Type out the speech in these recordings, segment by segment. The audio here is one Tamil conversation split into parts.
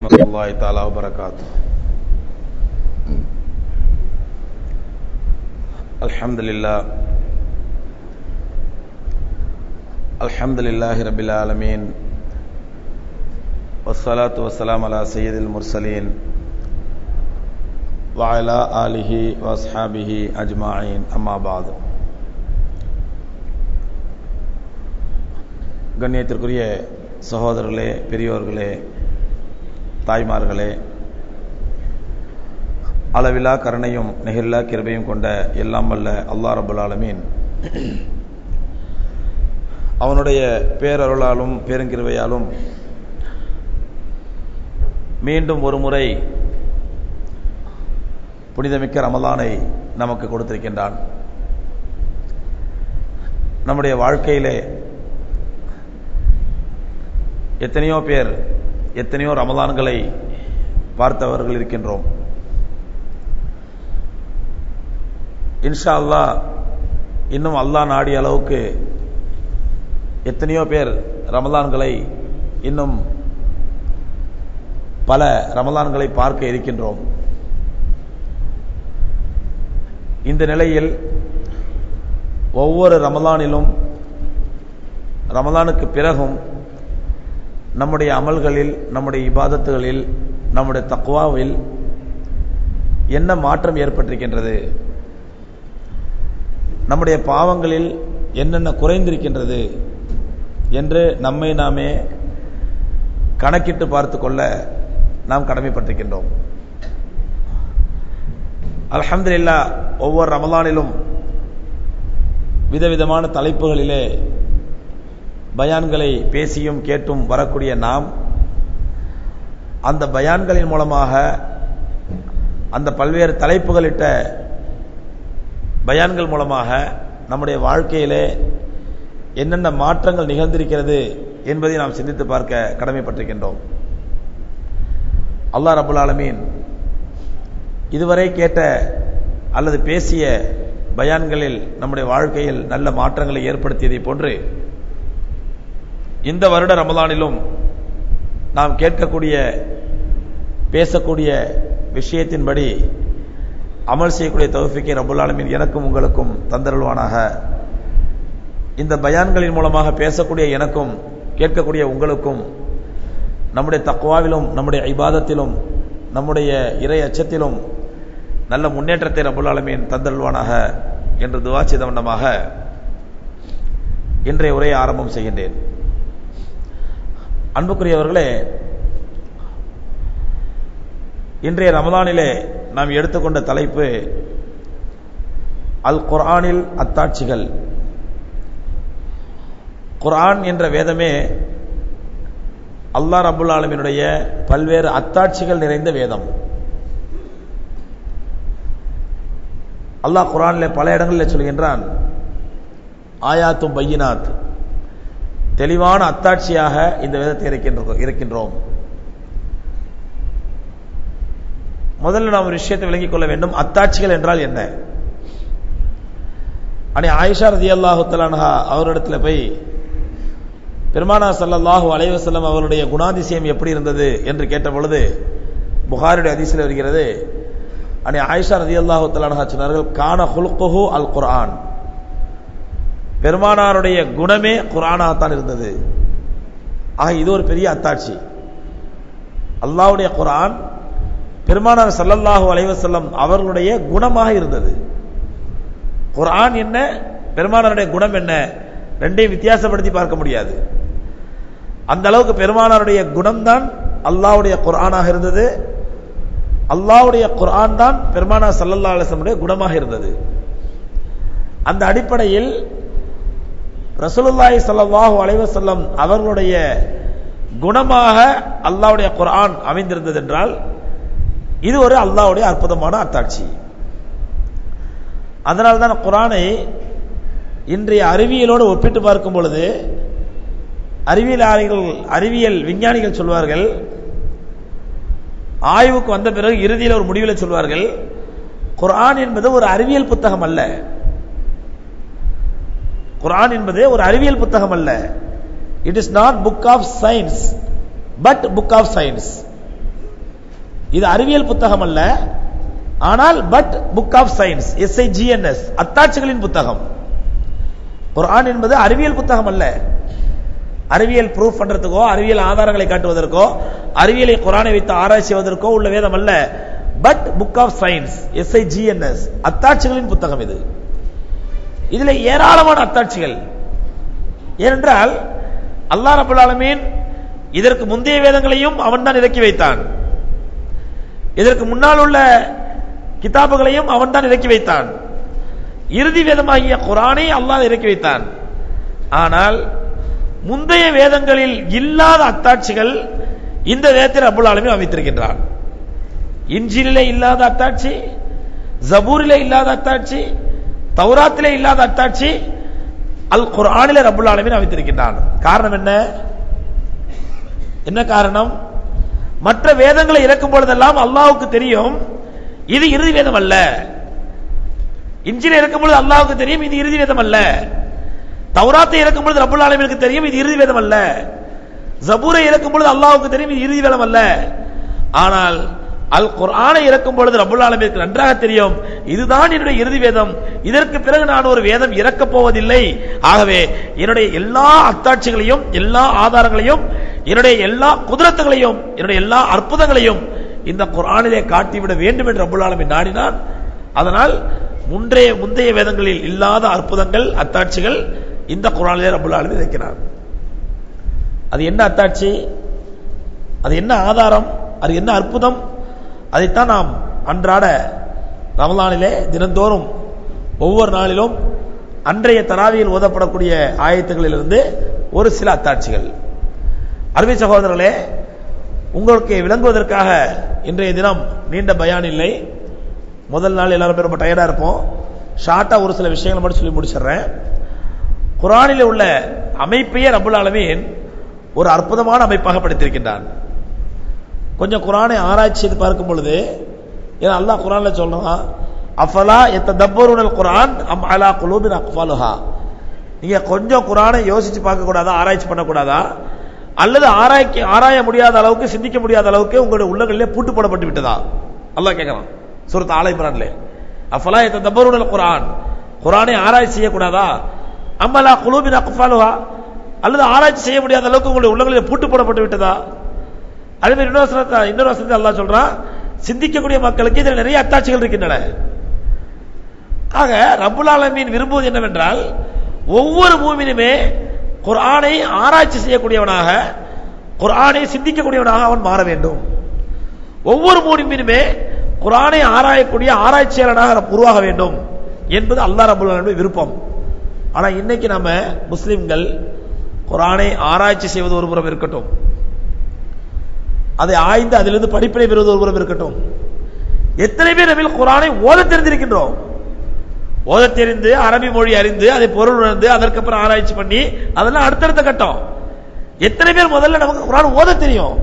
warahmatullahi taala wabarakatuh. Alhamdulillahi rabbil alamin, wassalatu wassalamu ala sayyidil mursalin wa ala alihi wa ashabihi ajma'in, amma ba'd. கண்ணியத்திற்குரிய சகோதரர்களே, பெரியோர்களே, தாய்மார்களே, அளவிலா கருணையும் நெகில்லா கிருபையும் கொண்ட எல்லாம் வல்ல அல்லாஹ் ரப்பல் ஆலமீன் அவனுடைய பேரருளாலும் பெருங்கிருபையாலும் மீண்டும் ஒரு முறை புனிதமிக்க ரமலானை நமக்கு கொடுத்திருக்கின்றான். நம்முடைய வாழ்க்கையிலே எத்தனையோ பேர் எத்தனையோ ரமலான்களை பார்த்தவர்கள் இருக்கின்றோம். இன்ஷா அல்லாஹ் இன்னும் அல்லாஹ் நாடிய அளவுக்கு எத்தனையோ பேர் ரமலான்களை இன்னும் பல ரமலான்களை பார்க்க இருக்கின்றோம். இந்த நிலையில் ஒவ்வொரு ரமலானிலும் ரமலானுக்கு பிறகும் நம்முடைய அமல்களில், நம்முடைய இபாதத்துகளில், நம்முடைய தக்வாவில் என்ன மாற்றம் ஏற்பட்டிருக்கின்றது, நம்முடைய பாவங்களில் என்னென்ன குறைந்திருக்கின்றது என்று நம்மை நாமே கணக்கிட்டு பார்த்து கொள்ள நாம் கடமைப்பட்டிருக்கின்றோம். அல்ஹம்துலில்லாஹ், ஒவ்வொரு ரமலானிலும் விதவிதமான தலைப்புகளிலே பயான்களை பேசியும் கேட்டும் வரக்கூடிய நாம் அந்த பயான்களின் மூலமாக, அந்த பல்வேறு தலைப்புகளிட்ட பயான்கள் மூலமாக நம்முடைய வாழ்க்கையிலே என்னென்ன மாற்றங்கள் நிகழ்ந்திருக்கிறது என்பதை நாம் சிந்தித்து பார்க்க கடமைப்பட்டிருக்கின்றோம். அல்லாஹ் ரப்பல் ஆலமீன் இதுவரை கேட்ட அல்லது பேசிய பயான்களில் நம்முடைய வாழ்க்கையில் நல்ல மாற்றங்களை ஏற்படுத்தியதை போன்று இந்த வருட ரமலானிலும் நாம் கேட்கக்கூடிய, பேசக்கூடிய விஷயத்தின்படி அமல் செய்யக்கூடிய தௌஃபீக்கை ரப்பல் ஆலமீன் எனக்கும் உங்களுக்கும் தந்தருள்வானாக. இந்த பயான்களின் மூலமாக பேசக்கூடிய எனக்கும் கேட்கக்கூடிய உங்களுக்கும் நம்முடைய தக்வாவிலும், நம்முடைய இபாதத்திலும், நம்முடைய இறை அச்சத்திலும் நல்ல முன்னேற்றத்தை ரப்பல் ஆலமீன் தந்தருள்வானாக என்று துஆ செய்த வண்ணமாக இன்றைய உரையை ஆரம்பம் செய்கின்றேன். அன்புக்குரியவர்களே, இன்றைய ரமலானிலே நாம் எடுத்துக்கொண்ட தலைப்பு அல் குர்ஆனில் அத்தாட்சிகள். குர்ஆன் என்ற வேதமே அல்லாஹ் ரப்பல் ஆலமீனுடைய பல்வேறு அத்தாட்சிகள் நிறைந்த வேதம். அல்லாஹ் குர்ஆனிலே பல இடங்களில் சொல்கின்றான், ஆயாத்தும் பையினாத், தெளிவான அத்தாட்சியாக இந்த வேதத்தை இருக்கின்றோம். முதல்ல நாம் ஒரு விஷயத்தை விளங்கிக் கொள்ள வேண்டும். அத்தாட்சிகள் என்றால் என்ன? ஆயிஷா ரலியல்லாஹு தஆலா அன்ஹா அவரிடத்தில் போய் பெருமானார் ஸல்லல்லாஹு அலைஹி வஸல்லம் அவருடைய குணாதிசயம் எப்படி இருந்தது என்று கேட்ட பொழுது புகாரியுடைய ஹதீஸில் வருகிறது, ஆயிஷா ரலியல்லாஹு தஆலா அன்ஹா சொன்னார்கள், கான ஹுல்குஹு அல் குர்ஆன், பெருமானாருடைய குணமே குர்ஆனாகத்தான் இருந்தது. ஆக இது ஒரு பெரிய அத்தாட்சி. அல்லாஹ்வுடைய குர்ஆன் பெருமானார் ஸல்லல்லாஹு அலைஹி வஸல்லம் அவர்களுடைய குணமாக இருந்தது. குர்ஆன் என்ன, பெருமானாருடைய குணம் என்ன, ரெண்டையும் வித்தியாசப்படுத்தி பார்க்க முடியாது. அந்த அளவுக்கு பெருமானாருடைய குணம்தான் அல்லாஹ்வுடைய குர்ஆனாக இருந்தது. அல்லாஹ்வுடைய குர்ஆன் தான் பெருமானார் ஸல்லல்லாஹு அலைஹி வஸல்லம் குணமாக இருந்தது. அந்த அடிப்படையில் ரசூலுல்லாஹி ஸல்லல்லாஹு அலைஹி வஸல்லம் அவர்களுடைய குணமாக அல்லாஹ்வுடைய குர்ஆன் அமைந்திருந்தது என்றால் இது ஒரு அல்லாஹ்வுடைய அற்புதமான அத்தாட்சி. அதனால்தான் குர்ஆனை இன்றைய அறிவியலோடு ஒப்பிட்டு பார்க்கும் பொழுது அறிவியல் விஞ்ஞானிகள் சொல்வார்கள், ஆய்வுக்கு வந்த பிறகு இறுதியில் ஒரு முடிவில் சொல்வார்கள், குர்ஆன் என்பது ஒரு அறிவியல் புத்தகம் அல்ல. குர்ஆன் என்பது ஒரு அறிவியல் புத்தகம் அல்ல. It is not book of science but book of science. இது அறிவியல் புத்தகம் அல்ல, ஆனால் but book of science, SIGNS, அத்தாட்சிகளின் புத்தகம். குர்ஆன் என்பது அறிவியல் புத்தகம் அல்ல. அறிவியல் ப்ரூஃப் பண்றதுக்கோ, அறிவியல் ஆதாரங்களை காட்டுவதற்கோ, அறிவியலை குர்ஆனை வைத்து ஆராய்ச்சி செய்வதற்கோ உள்ள வேதம் அல்ல. But book of science, SIGNS, அத்தாட்சிகளின் புத்தகம் இது. இதுல ஏராளமான அத்தாட்சிகள். ஏனென்றால் அல்லாஹ் ரப்பல் ஆலமீன் இதற்கு முந்தைய வேதங்களையும் அவன் தான் இறக்கி வைத்தான், இதற்கு முன்னால் உள்ள கிதாபுகளையும் அவன் தான் இறக்கி வைத்தான், இறுதி வேதமாகிய குர்ஆனை அல்லாஹ் இறக்கி வைத்தான். ஆனால் முந்தைய வேதங்களில் இல்லாத அத்தாட்சிகள் இந்த வேதத்தில் ரப்பல் ஆலமீன் அமைத்திருக்கின்றான். இன்ஜீலிலே இல்லாத அத்தாட்சி, ஜபூரிலே இல்லாத அத்தாட்சி, தௌராத்திலே இல்லாத அத்தாட்சி அல் குர்ஆனிலே ரப்பல் ஆலமீன் அமைத்திருக்கின்றான். காரணம் என்ன? என்ன காரணம்? மற்ற வேதங்களை இறக்கும் பொழுதெல்லாம் அல்லாஹ்வுக்கு தெரியும் இது இறுதி வேதம் அல்ல. இன்ஜீலை இறக்கும் பொழுது அல்லாஹ்வுக்கு தெரியும் இது இறுதி வேதம் அல்ல. தௌராத்தை இறக்கும் பொழுது ரப்பல் ஆலமீனுக்கு தெரியும் இது இறுதி வேதம் அல்ல. ஜபூரை இறக்கும் பொழுது அல்லாஹ்வுக்கு தெரியும் இது இறுதி வேதம் அல்ல. ஆனால் அல் குர்ஆனை இறக்கும் பொழுது ரப்பல் ஆலமீனுக்கு நன்றாக தெரியும் இதுதான் என்னுடைய இறுதி வேதம், இதற்கு பிறகு நான் ஒரு வேதம் இறக்கப் போவதில்லை. ஆகவே என்னுடைய எல்லா அத்தாட்சிகளையும், எல்லா ஆதாரங்களையும், என்னுடைய எல்லா குதிரத்துகளையும், என்னுடைய எல்லா அற்புதங்களையும் இந்த குர்ஆனிலே காட்டிவிட வேண்டும் என்று ரப்பல் ஆலமீன் நாடினான். அதனால் முந்தைய வேதங்களில் இல்லாத அற்புதங்கள், அத்தாட்சிகள் இந்த குர்ஆனிலே ரப்பல் ஆலமீன் இருக்கிறார். அது என்ன அத்தாட்சி, அது என்ன ஆதாரம், அது என்ன அற்புதம், அதைத்தான் நாம் அன்றாட ரமலானிலே தினந்தோறும் ஒவ்வொரு நாளிலும் அன்றைய தராவியில் ஓதப்படக்கூடிய ஆயத்துகளிலிருந்து ஒரு சில அத்தாட்சிகள். அருமை சகோதரர்களே, உங்களுக்கு விளங்குவதற்காக இன்றைய தினம் நீண்ட பயான் இல்லை. முதல் நாள் எல்லாரும் ரொம்ப டயர்டா இருப்போம். ஷார்ட்டா ஒரு சில விஷயங்களை மட்டும் சொல்லி முடிச்சிடுறேன். குர்ஆனிலே உள்ள அமைப்பையே ரப்பல் ஆலமீன் ஒரு அற்புதமான அமைப்பாக படைத்திருக்கின்றான். கொஞ்சம் குர்ஆனை ஆராய்ச்சி செய்து பார்க்கும் பொழுது, ஏன்னா அல்லாஹ் குர்ஆன்ல சொல்றான், அஃபலா யத்ததப்பருனல் குர்ஆன் அம் அலா குலூபின் அக்ஃபாலுஹா. நீங்க கொஞ்சம் குர்ஆனை யோசிச்சு பார்க்க கூடாதா, ஆராய்ச்சி பண்ண கூடாதா, அல்லது ஆராய முடியாத அளவுக்கு, சிந்திக்க முடியாத அளவுக்கு உங்களுடைய உள்ளங்களிலே பூட்டு போடப்பட்டு விட்டதா? அல்லாஹ் கேட்கறான் சூரத் ஆல இம்ரான்ல. அஃபலா யத்ததப்பருனல் குர்ஆன், குர்ஆனை ஆராய்ச்சி செய்ய கூடாதா, அம் அலா குலூபின் அக்ஃபாலுஹா, அல்லது ஆராய்ச்சி செய்ய முடியாத அளவுக்கு உங்களுடைய உள்ளங்களிலே பூட்டு போடப்பட்டு விட்டதா? அதே மாதிரி இன்னொரு வசனத்தை அல்லாஹ் சொல்றான், சிந்திக்கக்கூடிய மக்களுக்கு இதில் நிறைய அத்தாட்சிகள் இருக்கின்றன. ஆக ரப்பல் ஆலமீன் விரும்புவது என்னவென்றால், ஒவ்வொரு மூமினுமே குர்ஆனை ஆராய்ச்சி செய்யக்கூடியவனாக, குர்ஆனை சிந்திக்கக்கூடியவனாக அவன் மாற வேண்டும். ஒவ்வொரு மூமினுமே குர்ஆனை ஆராயக்கூடிய ஆராய்ச்சியாளனாக உருவாக வேண்டும் என்பது அல்லாஹ் ரப்பல் ஆலமீனுடைய விருப்பம். ஆனா இன்னைக்கு நம்ம முஸ்லிம்கள் குர்ஆனை ஆராய்ச்சி செய்வது ஒரு புறம் இருக்கட்டும், அதை ஆய்ந்து அதிலிருந்து படிப்பினை பெறுவது ஒரு புறம் இருக்கட்டும், எத்தனை பேர் நம்ம குர்ஆனை ஓத தெரிந்திருக்கின்றோம்? ஓத தெரிந்து, அரபி மொழி அறிந்து, அதை பொருள் உணர்ந்து, அதற்கப்புறம் ஆராய்ச்சி பண்ணி, அதெல்லாம் அடுத்தடுத்த கட்டம். எத்தனை பேர் முதல்ல நமக்கு குர்ஆன் ஓத தெரியும்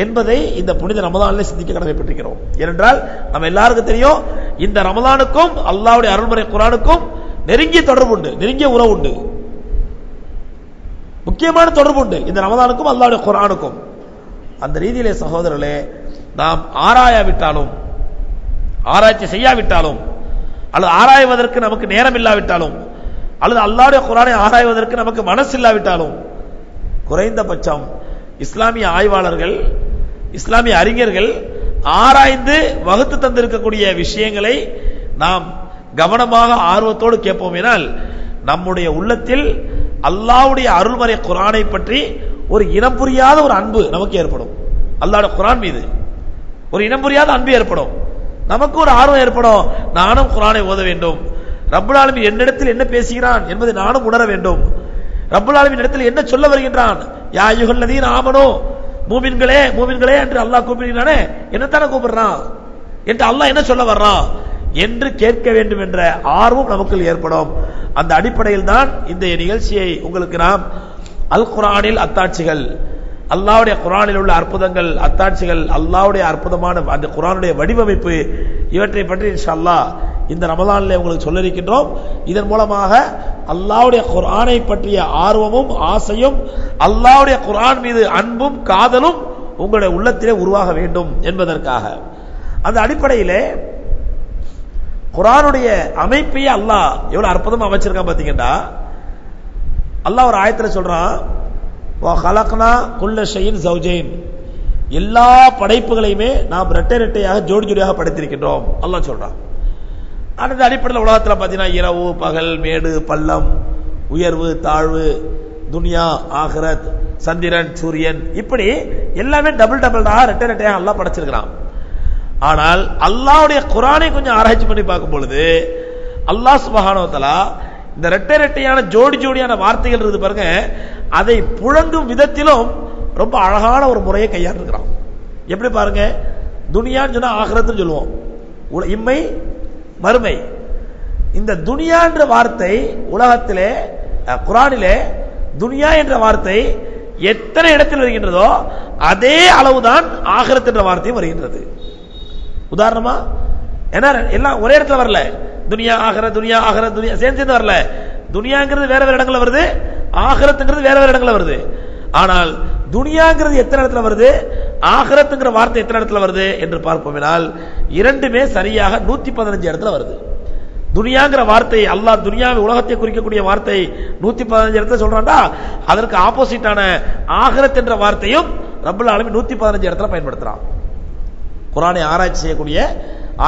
என்பதை இந்த புனித ரமலானிலே சிந்திக்க கடமைப்பட்டிருக்கிறோம். ஏனென்றால் நம்ம எல்லாருக்கும் தெரியும், இந்த ரமலானுக்கும் அல்லாஹ்வுடைய அருள்முறை குர்ஆனுக்கும் நெருங்கிய தொடர்பு உண்டு, நெருங்கிய உறவு உண்டு, முக்கியமான தொடர்பு உண்டு இந்த ரமலானுக்கும் அல்லாஹ்வுடைய குர்ஆனுக்கும். அந்த ரீதியிலே சகோதரர்களே, நாம் ஆராயாவிட்டாலும், ஆராய்ச்சி செய்யாவிட்டாலும், அல்லது ஆராய்வதற்கு நமக்கு நேரம் இல்லாவிட்டாலும், அல்லது அல்லாஹ்வுடைய குர்ஆனை ஆராய்வதற்கு நமக்கு மனசு இல்லாவிட்டாலும், குறைந்தபட்சம் இஸ்லாமிய ஆய்வாளர்கள், இஸ்லாமிய அறிஞர்கள் ஆராய்ந்து வகுத்து தந்திருக்கக்கூடிய விஷயங்களை நாம் கவனமாக ஆர்வத்தோடு கேட்போம். என்றால் நம்முடைய உள்ளத்தில் அல்லாஹ்வுடைய அருள்மறை குர்ஆனை பற்றி ஒரு இனம் புரியாத ஒரு அன்பு நமக்கு ஏற்படும். அல்லாஹ்வுடைய குர்ஆன் மீது ஒரு இனம் புரியாத அன்பு ஏற்படும், நமக்கு ஒரு ஆர்வம் ஏற்படும். நானும் குர்ஆனை ஓத வேண்டும், ரப்பல் ஆலமீன் என்னிடத்தில் என்ன பேசுகிறான் என்பதை நானும் உணர வேண்டும், ரப்பல் ஆலமீன் இடத்தில் என்ன சொல்ல வருகின்றான், யா அய்யுஹல்லதீன ஆமனூ, மூமின்களே மூமின்களே என்று அல்லாஹ் கூப்பிடுகிறானே, என்னத்தான கூப்பிடுறான் என்று, அல்லாஹ் என்ன சொல்ல வர்றான் என்று கேட்க வேண்டும் என்ற ஆர்வம் நமக்கு ஏற்படும். அந்த அடிப்படையில் தான் இந்த நிகழ்ச்சியை உங்களுக்கு நாம் அல் குர்ஆனில் அத்தாட்சிகள், அல்லாஹ்வுடைய குர்ஆனில் உள்ள அற்புதங்கள், அத்தாட்சிகள், அல்லாஹ்வுடைய அற்புதமான அந்த குர்ஆனுடைய வடிவமைப்பு, இவற்றை பற்றி இன்ஷா அல்லாஹ் இந்த ரமலானிலே உங்களுக்கு சொல்ல இருக்கின்றோம். இதன் மூலமாக அல்லாஹ்வுடைய குர்ஆனை பற்றிய ஆர்வமும் ஆசையும், அல்லாஹ்வுடைய குர்ஆன் மீது அன்பும் காதலும் உங்களுடைய உள்ளத்திலே உருவாக வேண்டும் என்பதற்காக. அந்த அடிப்படையிலே குர்ஆனுடைய அமைப்பையே அல்லாஹ் எவ்வளவு அற்புதமா அமைச்சிருக்கான் பாத்தீங்கன்னா, அல்லாஹ் ஒரு ஆயத்துல சொல்றான், வ ஹலக்னா குல்ல ஷைஇன் ஸௌஜைன், எல்லா படைப்புகளையுமே நாம் இரட்டை இரட்டையாக ஜோடி ஜோடியாக படைத்திருக்கின்றோம் அல்லாஹ் சொல்றான். அந்த அடிப்படையில் உலகத்தில் பார்த்தீங்கன்னா இரவு பகல், மேடு பள்ளம், உயர்வு தாழ்வு, துனியா ஆகிரத், சந்திரன் சூரியன், இப்படி எல்லாமே டபுள் டபுள்டாக இரட்டை இரட்டையாக அல்லாஹ் படைச்சிருக்கிறான். ஆனால் அல்லாஹ்வுடைய குர்ஆனை கொஞ்சம் ஆராய்ச்சி பண்ணி பார்க்கும் பொழுது அல்லாஹ் சுப்ஹானஹு வ தஆலா இந்த இரட்டை இரட்டையான ஜோடி ஜோடியான வார்த்தைகள் இருக்குது பாருங்க, அதை புழங்கும் விதத்திலும் ரொம்ப அழகான ஒரு முறையை கையாண்டிருக்கிறான். எப்படி பாருங்க, துனியான்னு சொன்னா ஆகிரத்துன்னு சொல்லுவோம், இம்மை மறுமை. இந்த துனியா என்ற வார்த்தை உலகத்திலே குர்ஆனிலே துனியா என்ற வார்த்தை எத்தனை இடத்தில் வருகின்றதோ அதே அளவுதான் ஆகிரத் என்ற வார்த்தையும் வருகின்றது. உதாரணமா, ஏன்னா எல்லாம் ஒரே இடத்துல வரல, துனியா ஆகிரத் துனியா ஆகிரத் துனியா சேர்ந்து வரல. துனியாங்கிறது வேற வேற இடங்கள்ல வருது, ஆகிரத்துங்கிறது வேற வேற இடங்கள்ல வருது. ஆனால் துனியாங்கிறது எத்தனை இடத்துல வருது, ஆகிரத்துங்கிற வார்த்தை எத்தனை இடத்துல வருது என்று பார்ப்போம்னால் இரண்டுமே சரியாக 115 இடத்துல வருது. துனியாங்கிற வார்த்தை அல்லாஹ் துனியாவை உலகத்தை குறிக்கக்கூடிய வார்த்தை 115 இடத்துல சொல்றான்டா, அதற்கு ஆப்போசிட்டான ஆகிரத் என்ற வார்த்தையும் ரப்பல் ஆலமீன் 115 இடத்துல பயன்படுத்துறான். குர்ஆனை ஆராய்ச்சி செய்யக்கூடிய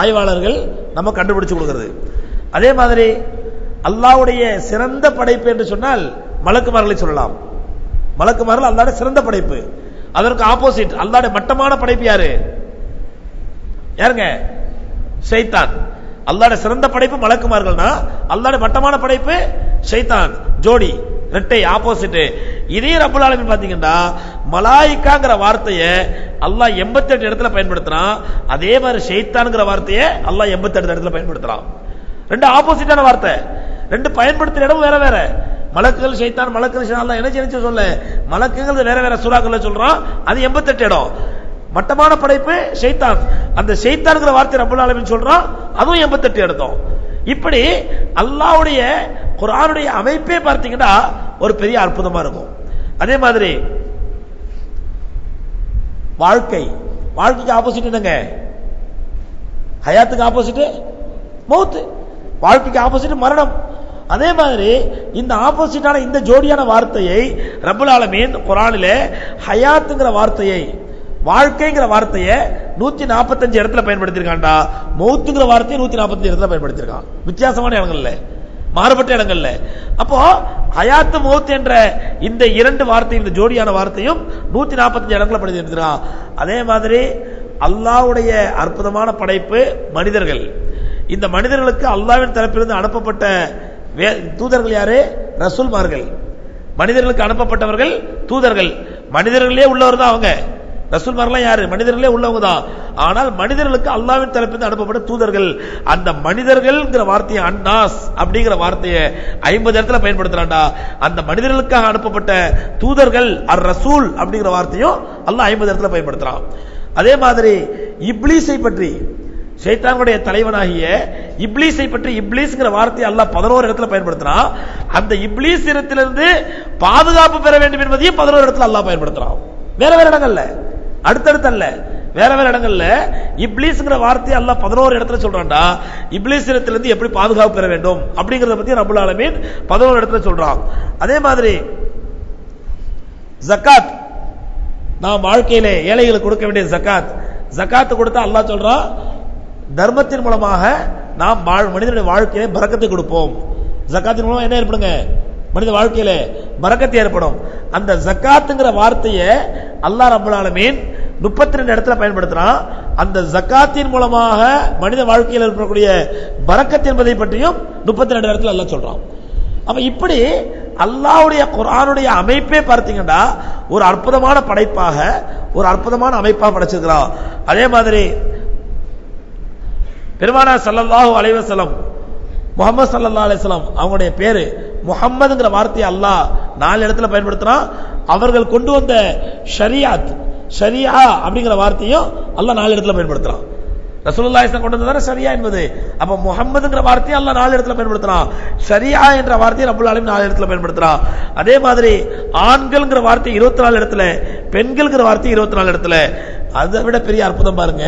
ஆய்வாளர்கள் நம்ம கண்டுபிடிச்சு கொடுக்கிறது. அதே மாதிரி அல்லாஹ்வுடைய சிறந்த படைப்பு என்று சொன்னால் மலக்குமார்களை சொல்லலாம். மலக்குமார்கள் அல்லாஹ்வுடைய சிறந்த படைப்பு. அதற்கு ஆப்போசிட் அல்லாஹ்வுடைய மட்டமான படைப்பு யாரு? யாருங்க? ஷைத்தான். அல்லாஹ்வுடைய சிறந்த படைப்பு மலக்குமார்கள்னா, அல்லாஹ்வுடைய மட்டமான படைப்பு ஷைத்தான். ஜோடி இரட்டை ஆப்போசிட். இதே ரப்பல் ஆலமீன் பாத்தீங்கன்னா மலாயிகாங்கிற வார்த்தையை அல்லாஹ் 88 இடத்துல பயன்படுத்துறான். அதே மாதிரி ஷைத்தான்ங்கிற வார்த்தையை அல்லாஹ் 88 இடத்துல பயன்படுத்துறான். ரெண்டு ஆப்போசிட்டான வார்த்தை, ரெண்டு பயன்படுத்துற இடம் வேற வேற. மலக்குகள் ஷைத்தான், மலக்குகள் அல்லாஹ் என்ன சொல்ல, மலக்குகள் வேற வேற சூறாக்கள்ல சொல்றான், அது 88 இடம். மட்டமான படைப்பு ஷைத்தான், அந்த ஷைத்தான்ங்கிற வார்த்தை ரப்பல் ஆலமீன் சொல்றான், அதுவும் 88 இடத்தோம். இப்படி அல்லாஹ்வுடைய குர்ஆனுடைய அமைப்பே பார்த்தீங்கன்னா ஒரு பெரிய அற்புதமா இருக்கும். அதே மாதிரி வாழ்க்கைக்கு ஆப்போசிட் என்னங்க? ஹயாத்துக்கு ஆப்போசிட் மௌத், வாழ்க்கைக்கு ஆப்போசிட் மரணம். அதே மாதிரி இந்த ஆப்போசிட்டான இந்த ஜோடியான வார்த்தையை ரப்பல் ஆலமீன் குர்ஆனிலே ஹயாத்துங்கிற வார்த்தையை, வாழ்க்கைங்கிற வார்த்தையை 145 இடத்துல பயன்படுத்தியிருக்கான்டா. மௌத்துங்கிற வார்த்தையை 145 இடத்துல பயன்படுத்தியிருக்கான். வித்தியாசமான இடங்கள்ல, மாறுபட்ட இடங்கள்ல. அப்போ ஹயாத்து மௌத் என்ற இந்த இரண்டு வார்த்தை, இந்த ஜோடியான வார்த்தையும் 145 இடங்களை பயன்படுத்தியிருக்கான். அதே மாதிரி அல்லாஹ்வுடைய அற்புதமான படைப்பு மனிதர்கள். இந்த மனிதர்களுக்கு அல்லாஹ்வின் தரப்பிலிருந்து அனுப்பப்பட்ட தூதர்கள் யாரு? ரசூல்மார்கள். மனிதர்களுக்கு அனுப்பப்பட்டவர்கள் தூதர்கள். மனிதர்களே உள்ளவர் தான் அவங்க. ரசூல்மார்கள் யாரு? மனிதர்களே உள்ளவங்க தான். ஆனால் மனிதர்களுக்கு அல்லாஹ்வின் தரப்பிலிருந்து அனுப்பப்பட்ட தூதர்கள். அந்த மனிதர்கள்ங்கிற வார்த்தையை, அன்னாஸ் அப்படிங்கிற வார்த்தையை 50 இடத்துல பயன்படுத்துறான்டா. அந்த மனிதர்களுக்காக அனுப்பப்பட்ட தூதர்கள் அர் ரசூல் அப்படிங்கிற வார்த்தையும் அல்லாஹ் 50 இடத்துல பயன்படுத்துறான். அதே மாதிரி இப்லீஸை பற்றி, ஷைத்தானுடைய தலைவனாகிய இப்லீஸை பற்றி இப்லீஸ்ங்கிற வார்த்தையை அல்லாஹ் 11 இடத்துல பயன்படுத்துறான். அந்த இப்லீஸ் இடத்திலிருந்து பாதுகாப்பு பெற வேண்டும் என்பதையும் 11 இடத்துல அல்லாஹ் பயன்படுத்துறான். வேற வேற இடங்கள்ல, அடுத்தடுத்து அல்ல, வேற வேற இடங்கள்ல இப்லீஸ்ங்கிற வார்த்தையை அல்லாஹ் 11 இடத்துல சொல்றான்டா. இப்லீஸ் இடத்திலிருந்து எப்படி பாதுகாப்பு பெற வேண்டும் அப்படிங்கறத பத்தி ரப்பல் ஆலமீன் 11 இடத்துல சொல்றான். அதே மாதிரி ஜகாத், நாம் வாழ்க்கையிலே ஏழைகளுக்கு கொடுக்க வேண்டிய ஜகாத், ஜகாத் கொடுத்தா அல்லாஹ் சொல்றான், தர்மத்தின் மூலமாக நாம் மனிதனுடைய வாழ்க்கையிலே பரக்கத்தை கொடுப்போம். ஜகாத்தின் மூலமா என்ன ஏற்படுங்க? மனித வாழ்க்கையில பரக்கத்து ஏற்படும். அந்த ஜகாத்துங்கிற வார்த்தையை அல்லாஹ் ரப்பல் ஆலமீன் 32 இடத்துல பயன்படுத்துறான். அந்த ஜகாத்தின் மூலமாக மனித வாழ்க்கையில் ஏற்படக்கூடிய பரக்கத் என்பதை பற்றியும் 32 இடத்துல அல்லாஹ் சொல்றான். அப்ப இப்படி அல்லாஹ்வுடைய குர்ஆனுடைய அமைப்பே பார்த்தீங்கன்னா ஒரு அற்புதமான படைப்பாக, ஒரு அற்புதமான அமைப்பாக படைச்சிருக்கிறான். அதே மாதிரி பெருமானார் ஸல்லல்லாஹு அலைஹி வஸல்லம், முஹம்மது ஸல்லல்லாஹு அலைஹி வஸல்லம் அவங்களுடைய பேரு முஹம்மதுங்கிற வார்த்தையை அல்லாஹ் 4 இடத்துல பயன்படுத்துறான். அவர்கள் கொண்டு வந்த ஷரியத், ஷரியா அப்படிங்கிற வார்த்தையும் அல்லாஹ் 4 இடத்துல பயன்படுத்துறான். ரசூலுல்லாஹி ஸல்லல்லாஹு கொண்டு வந்தது ஷரியா என்பது. அப்ப முஹம்மதுங்கிற வார்த்தையை அல்லாஹ் 4 இடத்துல பயன்படுத்துறான், ஷரியா என்ற வார்த்தையை ரப்பல் ஆலமீன் 4 இடத்துல பயன்படுத்துறான். அதே மாதிரி ஆண்கள்ங்கிற வார்த்தை 24 இடத்துல, பெண்கள்ங்கிற வார்த்தை 24 இடத்துல. அதை விட பெரிய அற்புதம் பாருங்க,